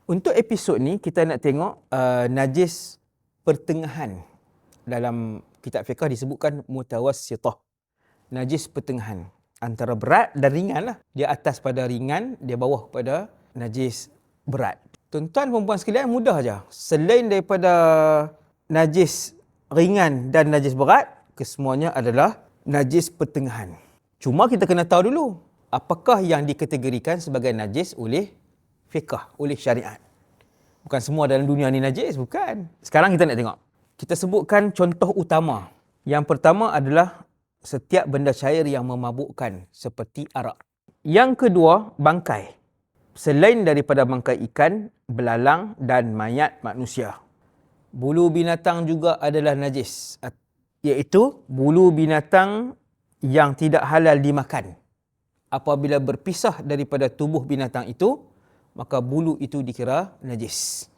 Untuk episod ni kita nak tengok najis pertengahan. Dalam kitab fiqh disebutkan mutawassithah. Najis pertengahan. Antara berat dan ringan lah. Dia atas pada ringan, dia bawah pada najis berat. Tuan-tuan perempuan sekalian, mudah aja. Selain daripada najis ringan dan najis berat, kesemuanya adalah najis pertengahan. Cuma kita kena tahu dulu, apakah yang dikategorikan sebagai najis oleh fiqh, oleh syariat. Bukan semua dalam dunia ni najis, bukan. Sekarang kita nak tengok. Kita sebutkan contoh utama. Yang pertama adalah setiap benda cair yang memabukkan seperti arak. Yang kedua, bangkai. Selain daripada bangkai ikan, belalang dan mayat manusia. Bulu binatang juga adalah najis, iaitu bulu binatang yang tidak halal dimakan. Apabila berpisah daripada tubuh binatang itu, maka bulu itu dikira najis.